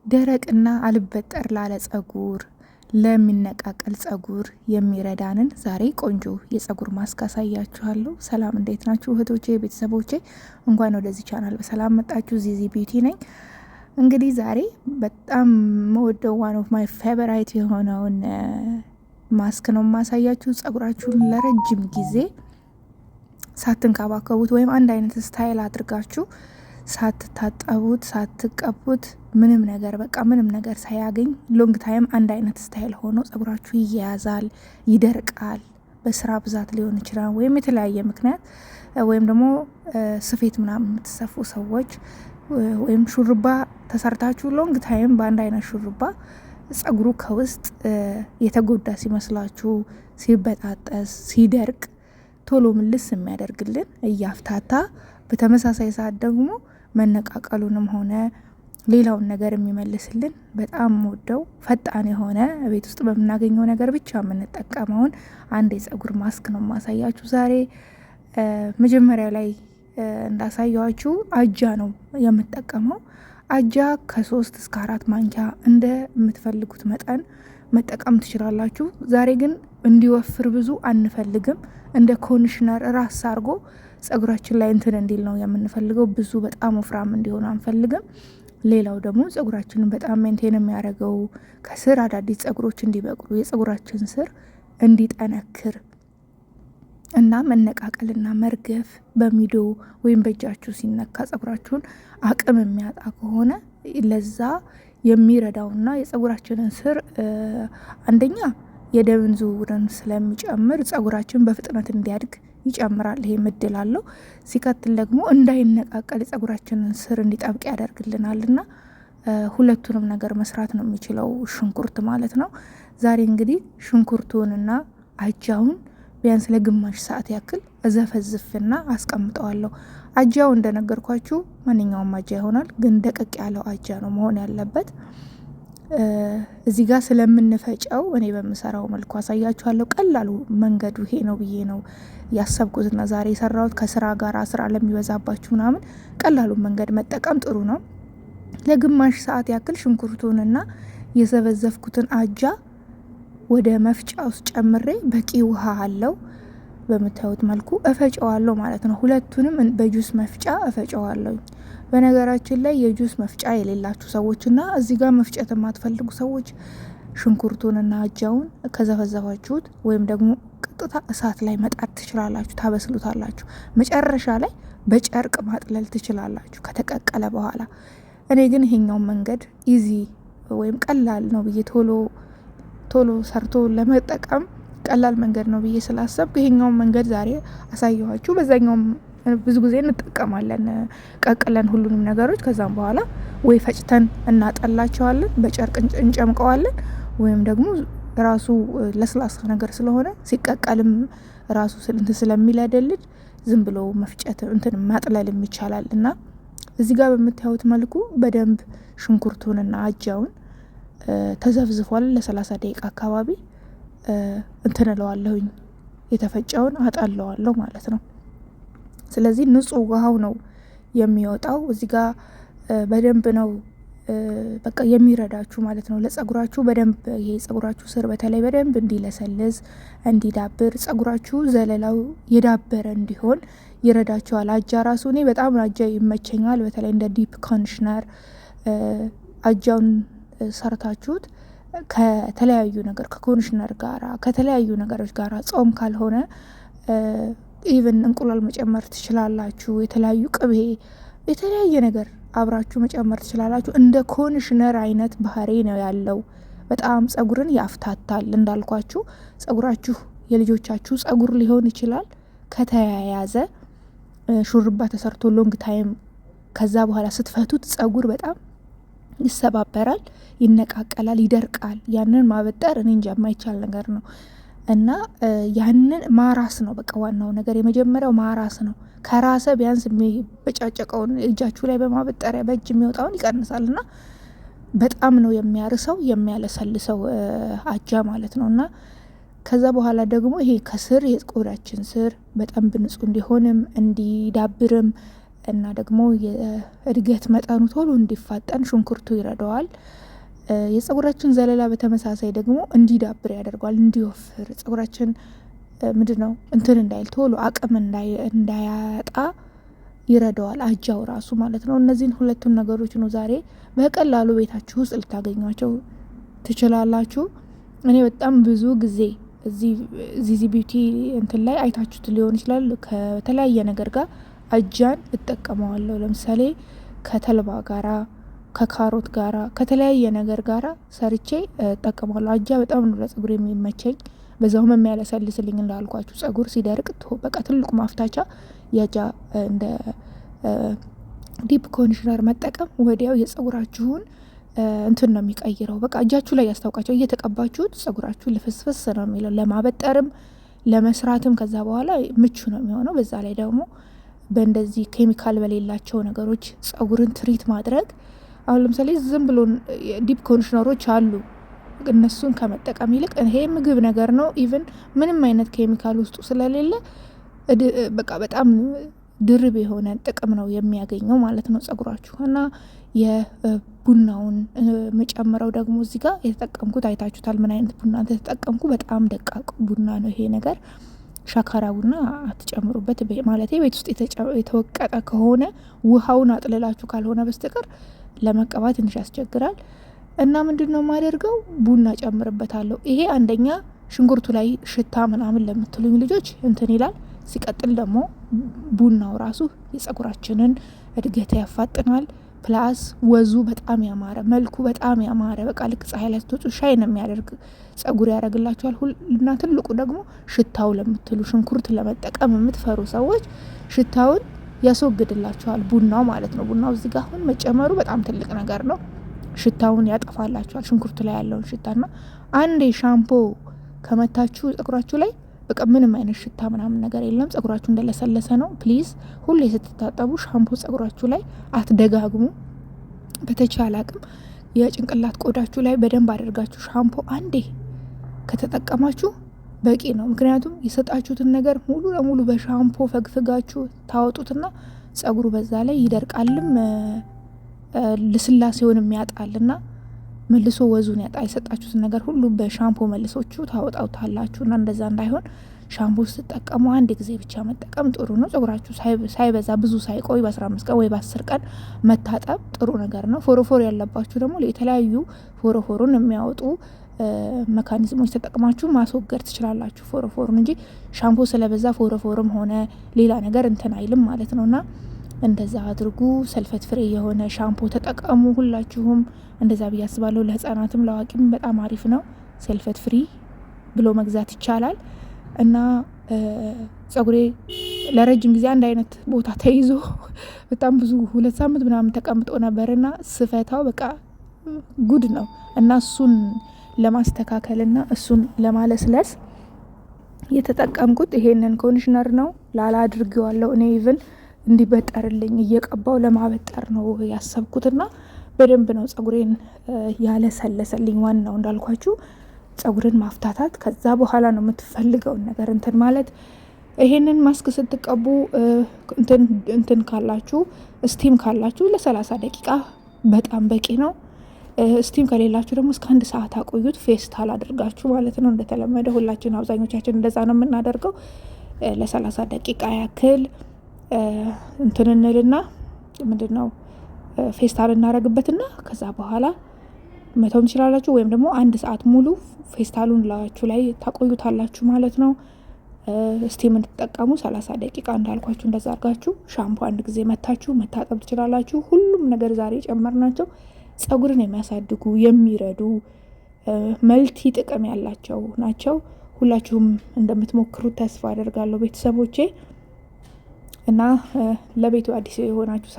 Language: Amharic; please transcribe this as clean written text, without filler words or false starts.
ደረቅና አልበጠር ላለ ጸጉር ለሚነቃቀል ጸጉር የሚረዳንን ዛሬ ቆንጆ የጸጉር ማስክ አሳያችኋለሁ። ሰላም እንዴት ናችሁ እህቶቼ፣ ቤተሰቦቼ? እንኳን ወደዚህ ቻናል በሰላም መጣችሁ። ዚዚ ቢዩቲ ነኝ። እንግዲህ ዛሬ በጣም መወደው ዋን ኦፍ ማይ ፌቨራይት የሆነውን ማስክ ነው ማሳያችሁ። ጸጉራችሁን ለረጅም ጊዜ ሳትንከባከቡት ወይም አንድ አይነት ስታይል አድርጋችሁ ሳትታጠቡት ሳትቀቡት ምንም ነገር ሳያገኝ ሎንግ ታይም አንድ አይነት ስታይል ሆኖ ጸጉራችሁ ይያያዛል፣ ይደርቃል። በስራ ብዛት ሊሆን ይችላል ወይም የተለያየ ምክንያት ወይም ደግሞ ስፌት ምናምን የምትሰፉ ሰዎች ወይም ሹርባ ተሰርታችሁ ሎንግ ታይም በአንድ አይነት ሹርባ ጸጉሩ ከውስጥ የተጎዳ ሲመስላችሁ፣ ሲበጣጠስ፣ ሲደርቅ ቶሎ ምልስ የሚያደርግልን እያፍታታ በተመሳሳይ ሰዓት ደግሞ መነቃቀሉንም ሆነ ሌላውን ነገር የሚመልስልን በጣም ወደው ፈጣን የሆነ ቤት ውስጥ በምናገኘው ነገር ብቻ የምንጠቀመውን አንድ የጸጉር ማስክ ነው ማሳያችሁ ዛሬ። መጀመሪያ ላይ እንዳሳያችሁ አጃ ነው የምጠቀመው። አጃ ከ3 እስከ 4 ማንኪያ እንደ የምትፈልጉት መጠን መጠቀም ትችላላችሁ። ዛሬ ግን እንዲወፍር ብዙ አንፈልግም። እንደ ኮንዲሽነር ራስ አድርጎ ጸጉራችን ላይ እንትን እንዲል ነው የምንፈልገው። ብዙ በጣም ወፍራም እንዲሆን አንፈልግም። ሌላው ደግሞ ጸጉራችንን በጣም ሜንቴን የሚያደርገው ከስር አዳዲስ ጸጉሮች እንዲበቅሉ የጸጉራችን ስር እንዲጠነክር እና መነቃቀልና መርገፍ በሚዶ ወይም በእጃችሁ ሲነካ ጸጉራችሁን አቅም የሚያጣ ከሆነ ለዛ የሚረዳውና የጸጉራችንን ስር አንደኛ የደም ዝውውርን ስለሚጨምር ጸጉራችን በፍጥነት እንዲያድግ ይጨምራል። ይሄ ምድል አለው። ሲከትል ደግሞ እንዳይነቃቀል የጸጉራችንን ስር እንዲጠብቅ ያደርግልናልና ሁለቱንም ነገር መስራት ነው የሚችለው ሽንኩርት ማለት ነው። ዛሬ እንግዲህ ሽንኩርቱንና አጃውን ቢያንስ ለግማሽ ሰዓት ያክል እዘፈዝፍና አስቀምጠዋለሁ። አጃው እንደነገርኳችሁ ማንኛውም አጃ ይሆናል፣ ግን ደቀቅ ያለው አጃ ነው መሆን ያለበት። እዚህ ጋር ስለምንፈጨው እኔ በምሰራው መልኩ አሳያችኋለሁ። ቀላሉ መንገዱ ይሄ ነው ብዬ ነው ያሰብኩትና ዛሬ የሰራሁት። ከስራ ጋር ስራ ለሚበዛባችሁ ምናምን ቀላሉን መንገድ መጠቀም ጥሩ ነው። ለግማሽ ሰዓት ያክል ሽንኩርቱንና የዘበዘፍኩትን አጃ ወደ መፍጫ ውስጥ ጨምሬ በቂ ውሃ አለው በምታዩት መልኩ እፈጨዋለሁ ማለት ነው። ሁለቱንም በጁስ መፍጫ እፈጨዋለሁ። በነገራችን ላይ የጁስ መፍጫ የሌላችሁ ሰዎችና እዚህ ጋር መፍጨት የማትፈልጉ ሰዎች ሽንኩርቱንና አጃውን ከዘፈዘፋችሁት ወይም ደግሞ ቀጥታ እሳት ላይ መጣድ ትችላላችሁ፣ ታበስሉታላችሁ። መጨረሻ ላይ በጨርቅ ማጥለል ትችላላችሁ ከተቀቀለ በኋላ። እኔ ግን ይሄኛው መንገድ ኢዚ ወይም ቀላል ነው ብዬ ቶሎ ሰርቶ ለመጠቀም ቀላል መንገድ ነው ብዬ ስላሰብኩ ይሄኛው መንገድ ዛሬ አሳየኋችሁ። በዛኛውም ብዙ ጊዜ እንጠቀማለን ቀቅለን ሁሉንም ነገሮች። ከዛም በኋላ ወይ ፈጭተን እናጠላቸዋለን፣ በጨርቅ እንጨምቀዋለን፣ ወይም ደግሞ ራሱ ለስላሳ ነገር ስለሆነ ሲቀቀልም ራሱ ስለሚለደልድ ዝም ብሎ መፍጨት ማጥለልም ይቻላል። እና እዚህ ጋር በምታዩት መልኩ በደንብ ሽንኩርቱንና አጃውን ተዘፍዝፏል። ለ30 ደቂቃ አካባቢ እንትንለዋለሁኝ፣ የተፈጨውን አጣለዋለሁ ማለት ነው። ስለዚህ ንጹህ ውሃው ነው የሚወጣው። እዚህ ጋር በደንብ ነው በቃ የሚረዳችሁ ማለት ነው ለጸጉራችሁ በደንብ። ይሄ ጸጉራችሁ ስር በተለይ በደንብ እንዲለሰልስ እንዲዳብር፣ ጸጉራችሁ ዘለላው የዳበረ እንዲሆን ይረዳችኋል። አጃ ራሱ እኔ በጣም አጃ ይመቸኛል። በተለይ እንደ ዲፕ ኮንዲሽነር አጃውን ሰርታችሁት ከተለያዩ ነገር ከኮንዲሽነር ጋራ ከተለያዩ ነገሮች ጋራ ጾም ካልሆነ ኢቭን እንቁላል መጨመር ትችላላችሁ። የተለያዩ ቅቤ፣ የተለያየ ነገር አብራችሁ መጨመር ትችላላችሁ። እንደ ኮንዲሽነር አይነት ባህሪ ነው ያለው። በጣም ጸጉርን ያፍታታል። እንዳልኳችሁ ጸጉራችሁ የልጆቻችሁ ጸጉር ሊሆን ይችላል። ከተያያዘ ሹርባ ተሰርቶ ሎንግ ታይም ከዛ በኋላ ስትፈቱት ጸጉር በጣም ይሰባበራል፣ ይነቃቀላል፣ ይደርቃል። ያንን ማበጠር እኔ እንጃ የማይቻል ነገር ነው። እና ያንን ማራስ ነው በቃ ዋናው ነገር። የመጀመሪያው ማራስ ነው። ከራሰ ቢያንስ የሚበጫጨቀውን እጃችሁ ላይ በማበጠሪያ በእጅ የሚወጣውን ይቀንሳል። እና በጣም ነው የሚያርሰው የሚያለሰልሰው አጃ ማለት ነው። እና ከዛ በኋላ ደግሞ ይሄ ከስር የቆዳችን ስር በጣም ንጹህ እንዲሆንም እንዲዳብርም እና ደግሞ የእድገት መጠኑ ቶሎ እንዲፋጠን ሽንኩርቱ ይረዳዋል። የጸጉራችን ዘለላ በተመሳሳይ ደግሞ እንዲዳብር ያደርገዋል፣ እንዲወፍር ጸጉራችን ምንድነው እንትን እንዳይል ቶሎ አቅም እንዳያጣ ይረዳዋል፣ አጃው ራሱ ማለት ነው። እነዚህን ሁለቱን ነገሮች ነው ዛሬ በቀላሉ ቤታችሁ ውስጥ ልታገኟቸው ትችላላችሁ። እኔ በጣም ብዙ ጊዜ ዚዚ ቢዩቲ እንትን ላይ አይታችሁት ሊሆን ይችላል። ከተለያየ ነገር ጋር አጃን እጠቀመዋለሁ። ለምሳሌ ከተልባ ጋራ፣ ከካሮት ጋራ፣ ከተለያየ ነገር ጋራ ሰርቼ እጠቀመዋለሁ። አጃ በጣም ነው ለጸጉር የሚመቸኝ። በዛውም የሚያለሰልስልኝ እንዳልኳችሁ ጸጉር ሲደርቅ በቃ ትልቁ ማፍታቻ የአጃ እንደ ዲፕ ኮንዲሽነር መጠቀም ወዲያው የጸጉራችሁን እንትን ነው የሚቀይረው። በቃ እጃችሁ ላይ ያስታውቃቸው እየተቀባችሁት ጸጉራችሁ ልፍስፍስ ነው የሚለው፣ ለማበጠርም ለመስራትም ከዛ በኋላ ምቹ ነው የሚሆነው። በዛ ላይ ደግሞ በእንደዚህ ኬሚካል በሌላቸው ነገሮች ጸጉርን ትሪት ማድረግ፣ አሁን ለምሳሌ ዝም ብሎ ዲፕ ኮንዲሽነሮች አሉ። እነሱን ከመጠቀም ይልቅ ይሄ ምግብ ነገር ነው፣ ኢቭን ምንም አይነት ኬሚካል ውስጡ ስለሌለ በቃ በጣም ድርብ የሆነ ጥቅም ነው የሚያገኘው ማለት ነው ጸጉራችሁ። እና የቡናውን መጨመረው ደግሞ እዚህ ጋር የተጠቀምኩት አይታችሁታል ምን አይነት ቡና ተጠቀምኩ። በጣም ደቃቅ ቡና ነው ይሄ ነገር። ሻካራ ቡና አትጨምሩበት ማለት ቤት ውስጥ የተወቀጠ ከሆነ ውሃውን አጥልላችሁ ካልሆነ በስተቀር ለመቀባት ትንሽ ያስቸግራል። እና ምንድነው የማደርገው ቡና ጨምርበታለሁ። ይሄ አንደኛ ሽንኩርቱ ላይ ሽታ ምናምን ለምትሉኝ ልጆች እንትን ይላል። ሲቀጥል ደግሞ ቡናው ራሱ የጸጉራችንን እድገት ያፋጥናል። ፕላስ ወዙ በጣም ያማረ፣ መልኩ በጣም ያማረ በቃ ልክ ፀሐይ ላይ ስትወጡ ሻይ ነው የሚያደርግ ጸጉር ያደርግላችኋል። እና ትልቁ ደግሞ ሽታው ለምትሉ ሽንኩርት ለመጠቀም የምትፈሩ ሰዎች ሽታውን ያስወግድላችኋል ቡናው ማለት ነው። ቡናው እዚህ ጋር አሁን መጨመሩ በጣም ትልቅ ነገር ነው። ሽታውን ያጠፋላችኋል ሽንኩርቱ ላይ ያለውን ሽታና አንዴ ሻምፖ ከመታችሁ ጸጉራችሁ ላይ በቃ ምንም አይነት ሽታ ምናምን ነገር የለም። ጸጉራችሁ እንደለሰለሰ ነው። ፕሊዝ ሁሌ ስትታጠቡ ሻምፖ ጸጉራችሁ ላይ አትደጋግሙ። በተቻለ አቅም የጭንቅላት ቆዳችሁ ላይ በደንብ አድርጋችሁ ሻምፖ አንዴ ከተጠቀማችሁ በቂ ነው። ምክንያቱም የሰጣችሁትን ነገር ሙሉ ለሙሉ በሻምፖ ፈግፍጋችሁ ታወጡትና ጸጉሩ በዛ ላይ ይደርቃልም ልስላሴውንም ያጣልና መልሶ ወዙን ያጣ። የሰጣችሁትን ነገር ሁሉ በሻምፖ መልሶቹ ታወጣውታላችሁ። እና እንደዛ እንዳይሆን ሻምፖ ስትጠቀሙ አንድ ጊዜ ብቻ መጠቀም ጥሩ ነው። ጸጉራችሁ ሳይበዛ ብዙ ሳይቆይ በ15 ቀን ወይ በ10 ቀን መታጠብ ጥሩ ነገር ነው። ፎሮፎር ያለባችሁ ደግሞ የተለያዩ ፎሮፎሩን የሚያወጡ መካኒዝሞች ተጠቅማችሁ ማስወገድ ትችላላችሁ ፎሮፎሩን እንጂ ሻምፖ ስለበዛ ፎሮፎርም ሆነ ሌላ ነገር እንትን አይልም ማለት ነውና እንደዛ አድርጉ። ሰልፈት ፍሬ የሆነ ሻምፖ ተጠቀሙ ሁላችሁም። እንደዛ ብዬ አስባለሁ። ለህፃናትም ለአዋቂም በጣም አሪፍ ነው። ሰልፈት ፍሪ ብሎ መግዛት ይቻላል። እና ጸጉሬ ለረጅም ጊዜ አንድ አይነት ቦታ ተይዞ በጣም ብዙ 2 ሳምንት ምናምን ተቀምጦ ነበርና ስፈታው በቃ ጉድ ነው። እና እሱን ለማስተካከልና እሱን ለማለስለስ የተጠቀምኩት ይሄንን ኮንዲሽነር ነው። ላላ አድርጌዋለሁ እኔ ኢቭን እንዲበጠርልኝ እየቀባው ለማበጠር ነው ያሰብኩትና በደንብ ነው ጸጉሬን ያለሰለሰልኝ። ዋናው እንዳልኳችሁ ጸጉርን ማፍታታት፣ ከዛ በኋላ ነው የምትፈልገውን ነገር እንትን ማለት። ይሄንን ማስክ ስትቀቡ እንትን ካላችሁ ስቲም ካላችሁ ለ30 ደቂቃ በጣም በቂ ነው። ስቲም ከሌላችሁ ደግሞ እስከ 1 ሰዓት አቆዩት፣ ፌስታል አድርጋችሁ ማለት ነው። እንደተለመደ ሁላችን አብዛኞቻችን እንደዛ ነው የምናደርገው። ለ30 ደቂቃ ያክል እንትን እንልና ምንድነው ፌስታል እናረግበትና ከዛ በኋላ መተው ትችላላችሁ። ወይም ደግሞ 1 ሰዓት ሙሉ ፌስታሉን ላያችሁ ላይ ታቆዩታላችሁ ማለት ነው። ስቲም እንድትጠቀሙ 30 ደቂቃ እንዳልኳችሁ እንደዛ አርጋችሁ ሻምፖ አንድ ጊዜ መታችሁ መታጠብ ትችላላችሁ። ሁሉም ነገር ዛሬ ጨመርናቸው ጸጉርን የሚያሳድጉ የሚረዱ መልቲ ጥቅም ያላቸው ናቸው። ሁላችሁም እንደምትሞክሩት ተስፋ አደርጋለሁ ቤተሰቦቼ። እና ለቤቱ አዲስ የሆናችሁ